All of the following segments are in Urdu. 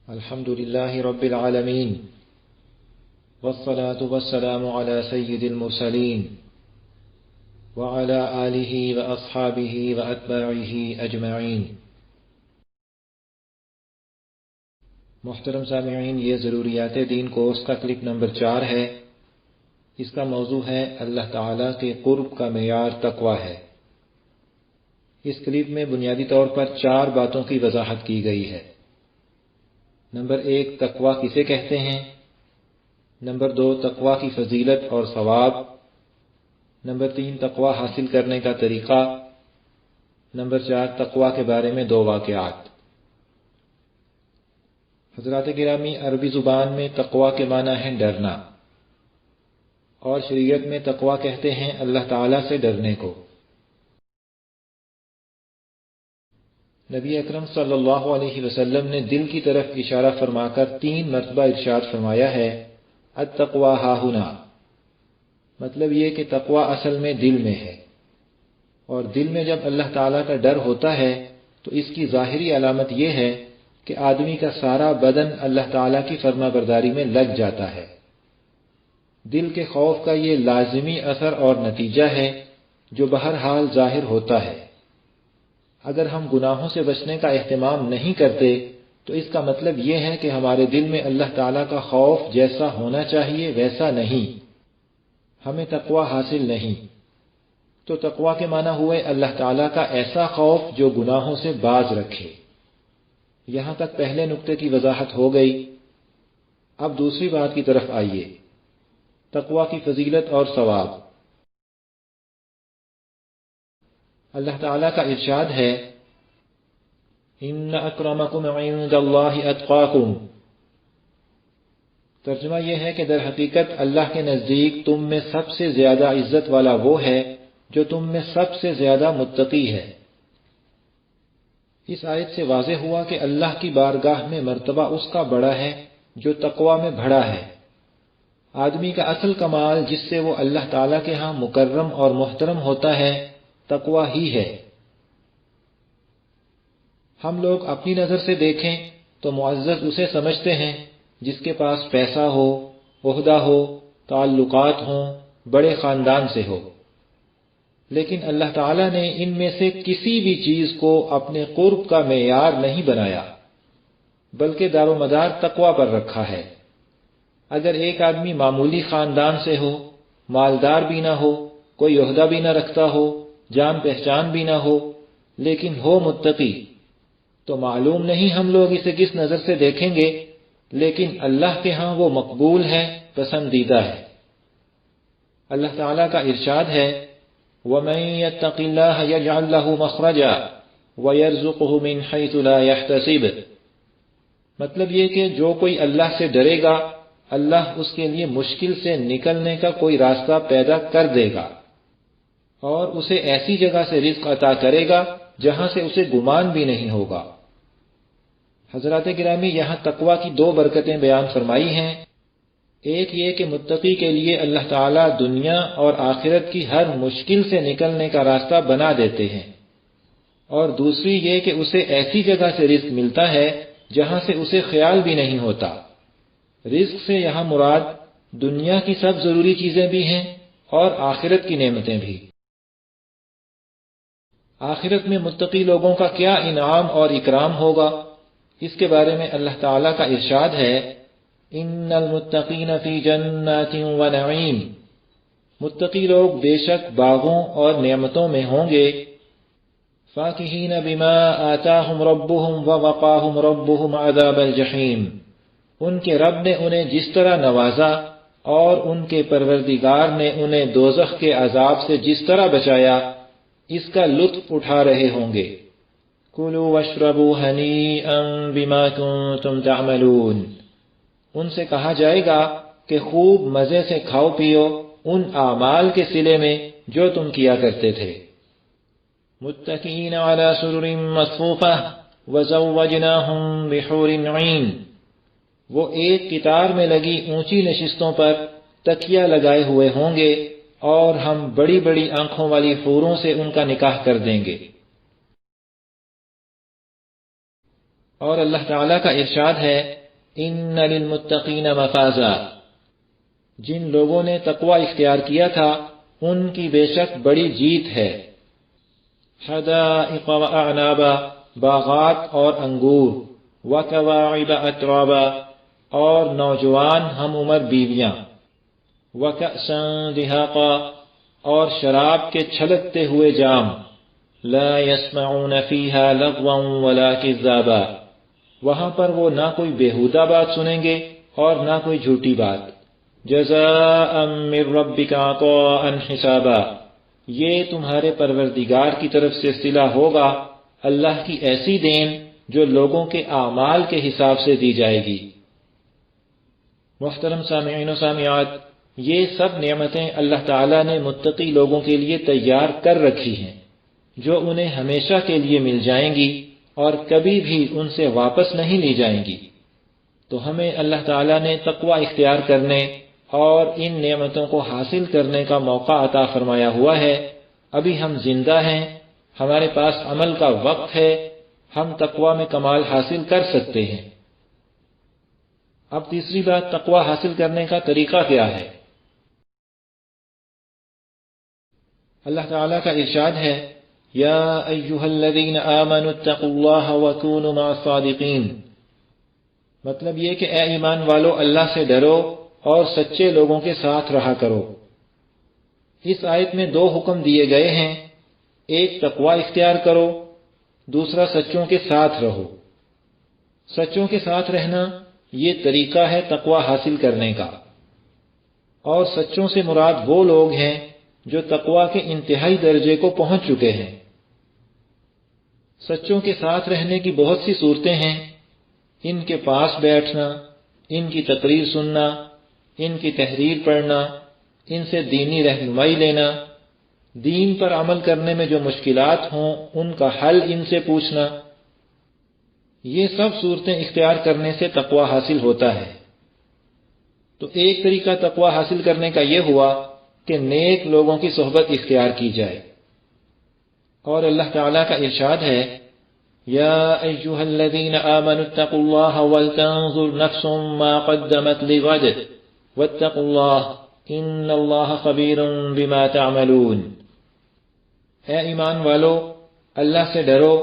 الحمد لله رب العالمين والصلاة والسلام على سيد المرسلين وعلى آله وأصحابه وأتباعه أجمعين۔ محترم سامعین، یہ ضروریات دین کورس کا کلپ نمبر 4 ہے۔ اس کا موضوع ہے اللہ تعالیٰ کے قرب کا معیار تقویٰ ہے۔ اس کلپ میں بنیادی طور پر 4 باتوں کی وضاحت کی گئی ہے۔ نمبر 1، تقویٰ کسے کہتے ہیں۔ نمبر 2، تقویٰ کی فضیلت اور ثواب۔ نمبر 3، تقویٰ حاصل کرنے کا طریقہ۔ نمبر 4، تقویٰ کے بارے میں 2 واقعات۔ حضرات گرامی، عربی زبان میں تقویٰ کے معنی ہے ڈرنا، اور شریعت میں تقویٰ کہتے ہیں اللہ تعالیٰ سے ڈرنے کو۔ نبی اکرم صلی اللہ علیہ وسلم نے دل کی طرف اشارہ فرما کر 3 مرتبہ ارشاد فرمایا ہے، التقویٰ ہاہنا۔ مطلب یہ کہ تقویٰ اصل میں دل میں ہے، اور دل میں جب اللہ تعالیٰ کا ڈر ہوتا ہے تو اس کی ظاہری علامت یہ ہے کہ آدمی کا سارا بدن اللہ تعالیٰ کی فرما برداری میں لگ جاتا ہے۔ دل کے خوف کا یہ لازمی اثر اور نتیجہ ہے جو بہرحال ظاہر ہوتا ہے۔ اگر ہم گناہوں سے بچنے کا اہتمام نہیں کرتے تو اس کا مطلب یہ ہے کہ ہمارے دل میں اللہ تعالیٰ کا خوف جیسا ہونا چاہیے ویسا نہیں، ہمیں تقویٰ حاصل نہیں۔ تو تقویٰ کے معنی ہوئے اللہ تعالیٰ کا ایسا خوف جو گناہوں سے باز رکھے۔ یہاں تک پہلے نقطے کی وضاحت ہو گئی۔ اب دوسری بات کی طرف آئیے، تقویٰ کی فضیلت اور ثواب۔ اللہ تعالیٰ کا ارشاد ہے، ان اکرمکم عند اللہ اتقاکم۔ ترجمہ یہ ہے کہ در حقیقت اللہ کے نزدیک تم میں سب سے زیادہ عزت والا وہ ہے جو تم میں سب سے زیادہ متقی ہے۔ اس آیت سے واضح ہوا کہ اللہ کی بارگاہ میں مرتبہ اس کا بڑا ہے جو تقویٰ میں بڑا ہے۔ آدمی کا اصل کمال جس سے وہ اللہ تعالیٰ کے ہاں مکرم اور محترم ہوتا ہے تقویٰ ہی ہے۔ ہم لوگ اپنی نظر سے دیکھیں تو معزز اسے سمجھتے ہیں جس کے پاس پیسہ ہو، عہدہ ہو، تعلقات ہوں، بڑے خاندان سے ہو۔ لیکن اللہ تعالیٰ نے ان میں سے کسی بھی چیز کو اپنے قرب کا معیار نہیں بنایا، بلکہ دار و مدار تقویٰ پر رکھا ہے۔ اگر ایک آدمی معمولی خاندان سے ہو، مالدار بھی نہ ہو، کوئی عہدہ بھی نہ رکھتا ہو، جان پہچان بھی نہ ہو، لیکن ہو متقی، تو معلوم نہیں ہم لوگ اسے کس نظر سے دیکھیں گے، لیکن اللہ کے ہاں وہ مقبول ہے، پسندیدہ ہے۔ اللہ تعالیٰ کا ارشاد ہے، وَمَن يَتَّقِ اللَّهَ يَجْعَل لَّهُ مَخْرَجًا وَيَرْزُقْهُ مِنْ حَيْثُ لَا يَحْتَسِبُ۔ مطلب یہ کہ جو کوئی اللہ سے ڈرے گا، اللہ اس کے لیے مشکل سے نکلنے کا کوئی راستہ پیدا کر دے گا، اور اسے ایسی جگہ سے رزق عطا کرے گا جہاں سے اسے گمان بھی نہیں ہوگا۔ حضرات گرامی، یہاں تقویٰ کی 2 برکتیں بیان فرمائی ہیں۔ ایک یہ کہ متقی کے لیے اللہ تعالیٰ دنیا اور آخرت کی ہر مشکل سے نکلنے کا راستہ بنا دیتے ہیں، اور دوسری یہ کہ اسے ایسی جگہ سے رزق ملتا ہے جہاں سے اسے خیال بھی نہیں ہوتا۔ رزق سے یہاں مراد دنیا کی سب ضروری چیزیں بھی ہیں اور آخرت کی نعمتیں بھی۔ آخرت میں متقی لوگوں کا کیا انعام اور اکرام ہوگا، اس کے بارے میں اللہ تعالیٰ کا ارشاد ہے، ان المتقین فی جنات و نعیم۔ متقی لوگ بے شک باغوں اور نعمتوں میں ہوں گے، فاکہین بما آتاہم ربہم ووقاہم ربہم عذاب الجحیم۔ ان کے رب نے انہیں جس طرح نوازا اور ان کے پروردگار نے انہیں دوزخ کے عذاب سے جس طرح بچایا، اس کا لطف اٹھا رہے ہوں گے۔ کلوا واشربوا ہنیئا بما کنتم تعملون۔ ان سے کہا جائے گا کہ خوب مزے سے کھاؤ پیو ان اعمال کے صلے میں جو تم کیا کرتے تھے۔ متکئین علی سرر مصفوفہ وزوجناہم بحور عین۔ وہ ایک قطار میں لگی اونچی نشستوں پر تکیہ لگائے ہوئے ہوں گے، اور ہم بڑی بڑی آنکھوں والی حوروں سے ان کا نکاح کر دیں گے۔ اور اللہ تعالیٰ کا ارشاد ہے ان للمتقین مفازا، جن لوگوں نے تقوی اختیار کیا تھا ان کی بے شک بڑی جیت ہے۔ حدائق واعنابا، باغات اور انگور، وکواعب اترابا، اور نوجوان ہم عمر بیویاں، وکأسا دہاقا، اور شراب کے چھلکتے ہوئے جام، لا يسمعون فيها لغوا ولا كذابا، وہاں پر وہ نہ کوئی بیہودہ بات سنیں گے اور نہ کوئی جھوٹی بات۔ جزاء من ربک عطاء حسابا، یہ تمہارے پروردگار کی طرف سے صلہ ہوگا اللہ کی ایسی دین جو لوگوں کے اعمال کے حساب سے دی جائے گی۔ محترم سامعین و سامعات، یہ سب نعمتیں اللہ تعالیٰ نے متقی لوگوں کے لیے تیار کر رکھی ہیں جو انہیں ہمیشہ کے لیے مل جائیں گی اور کبھی بھی ان سے واپس نہیں لی جائیں گی۔ تو ہمیں اللہ تعالیٰ نے تقوی اختیار کرنے اور ان نعمتوں کو حاصل کرنے کا موقع عطا فرمایا ہوا ہے۔ ابھی ہم زندہ ہیں، ہمارے پاس عمل کا وقت ہے، ہم تقوی میں کمال حاصل کر سکتے ہیں۔ اب تیسری بات، تقوی حاصل کرنے کا طریقہ کیا ہے؟ اللہ تعالیٰ کا ارشاد ہے یا ایھا الذین آمنوا اتقوا اللہ وکونوا مع الصادقین، مطلب یہ کہ اے ایمان والو اللہ سے ڈرو اور سچے لوگوں کے ساتھ رہا کرو۔ اس آیت میں دو حکم دیے گئے ہیں، ایک تقوی اختیار کرو، دوسرا سچوں کے ساتھ رہو۔ سچوں کے ساتھ رہنا یہ طریقہ ہے تقوی حاصل کرنے کا، اور سچوں سے مراد وہ لوگ ہیں جو تقوی کے انتہائی درجے کو پہنچ چکے ہیں۔ سچوں کے ساتھ رہنے کی بہت سی صورتیں ہیں، ان کے پاس بیٹھنا، ان کی تقریر سننا، ان کی تحریر پڑھنا، ان سے دینی رہنمائی لینا، دین پر عمل کرنے میں جو مشکلات ہوں ان کا حل ان سے پوچھنا، یہ سب صورتیں اختیار کرنے سے تقوی حاصل ہوتا ہے۔ تو ایک طریقہ تقوی حاصل کرنے کا یہ ہوا کہ نیک لوگوں کی صحبت اختیار کی جائے، اور اللہ تعالیٰ کا ارشاد ہے یا ایھا الذین آمنوا اتقوا اللہ ولتنظر نفس ما قدمت لغد واتقوا اللہ ان اللہ خبیر بما تعملون۔ اے ایمان والو، اللہ سے ڈرو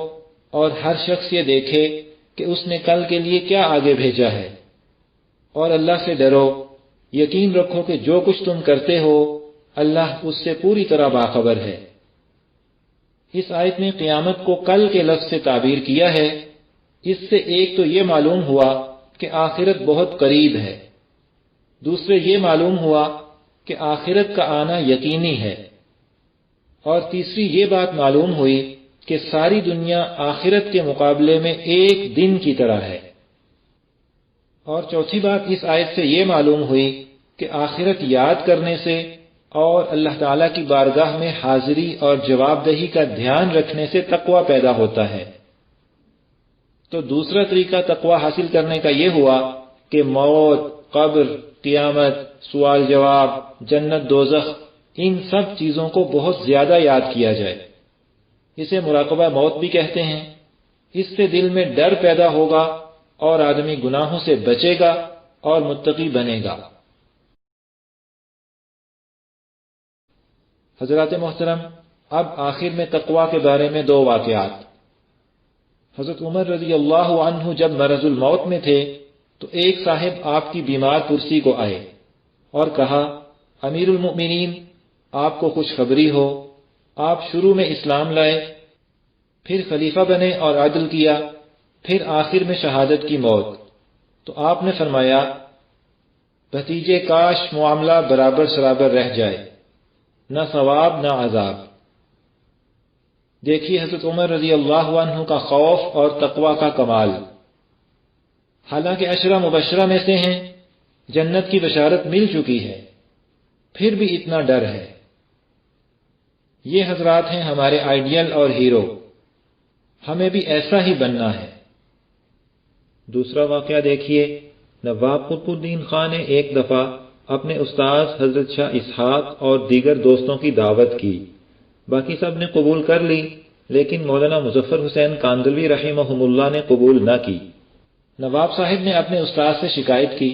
اور ہر شخص یہ دیکھے کہ اس نے کل کے لیے کیا آگے بھیجا ہے، اور اللہ سے ڈرو، یقین رکھو کہ جو کچھ تم کرتے ہو اللہ اس سے پوری طرح باخبر ہے۔ اس آیت میں قیامت کو کل کے لفظ سے تعبیر کیا ہے، اس سے ایک تو یہ معلوم ہوا کہ آخرت بہت قریب ہے، دوسرے یہ معلوم ہوا کہ آخرت کا آنا یقینی ہے، اور تیسری یہ بات معلوم ہوئی کہ ساری دنیا آخرت کے مقابلے میں ایک دن کی طرح ہے، اور چوتھی بات اس آیت سے یہ معلوم ہوئی کہ آخرت یاد کرنے سے اور اللہ تعالیٰ کی بارگاہ میں حاضری اور جواب دہی کا دھیان رکھنے سے تقوی پیدا ہوتا ہے۔ تو دوسرا طریقہ تقوی حاصل کرنے کا یہ ہوا کہ موت، قبر، قیامت، سوال جواب، جنت دوزخ، ان سب چیزوں کو بہت زیادہ یاد کیا جائے۔ اسے مراقبہ موت بھی کہتے ہیں۔ اس سے دل میں ڈر پیدا ہوگا اور آدمی گناہوں سے بچے گا اور متقی بنے گا۔ حضرات محترم، اب آخر میں تقوی کے بارے میں دو واقعات۔ حضرت عمر رضی اللہ عنہ جب مرض الموت میں تھے تو ایک صاحب آپ کی بیمار کرسی کو آئے اور کہا امیر المؤمنین، آپ کو خوشخبری ہو، آپ شروع میں اسلام لائے، پھر خلیفہ بنے اور عدل کیا، پھر آخر میں شہادت کی موت۔ تو آپ نے فرمایا بھتیجے کاش معاملہ برابر سرابر رہ جائے، نہ ثواب نہ عذاب۔ دیکھیے حضرت عمر رضی اللہ عنہ کا خوف اور تقوی کا کمال۔ حالانکہ عشرہ مبشرہ میں سے ہیں، جنت کی بشارت مل چکی ہے، پھر بھی اتنا ڈر ہے۔ یہ حضرات ہیں ہمارے آئیڈیل اور ہیرو، ہمیں بھی ایسا ہی بننا ہے۔ دوسرا واقعہ دیکھیے، نواب قطب الدین خان نے ایک دفعہ اپنے استاذ حضرت شاہ اسحاق اور دیگر دوستوں کی دعوت کی، باقی سب نے قبول کر لی، لیکن مولانا مظفر حسین کاندلوی رحمہم اللہ نے قبول نہ کی۔ نواب صاحب نے اپنے استاد سے شکایت کی۔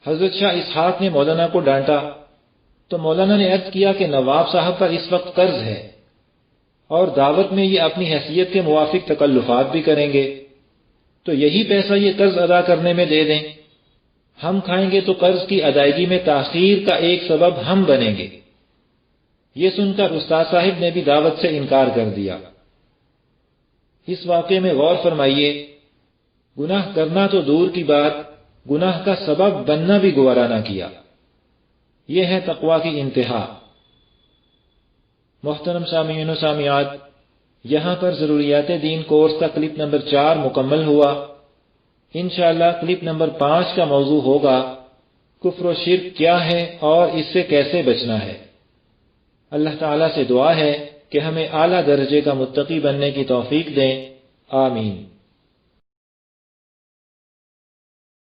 حضرت شاہ اسحاق نے مولانا کو ڈانٹا تو مولانا نے عرض کیا کہ نواب صاحب پر اس وقت قرض ہے اور دعوت میں یہ اپنی حیثیت کے موافق تکلفات بھی کریں گے، تو یہی پیسہ یہ قرض ادا کرنے میں دے دیں، ہم کھائیں گے تو قرض کی ادائیگی میں تاخیر کا ایک سبب ہم بنیں گے۔ یہ سن کر استاد صاحب نے بھی دعوت سے انکار کر دیا۔ اس واقعے میں غور فرمائیے، گناہ کرنا تو دور کی بات، گناہ کا سبب بننا بھی گوارا نہ کیا۔ یہ ہے تقوی کی انتہا۔ محترم سامعین و سامعات، یہاں پر ضروریات دین کورس کا کلپ نمبر 4 مکمل ہوا۔ انشاءاللہ کلپ نمبر 5 کا موضوع ہوگا کفر و شرک کیا ہے اور اس سے کیسے بچنا ہے۔ اللہ تعالیٰ سے دعا ہے کہ ہمیں اعلیٰ درجے کا متقی بننے کی توفیق دیں، آمین۔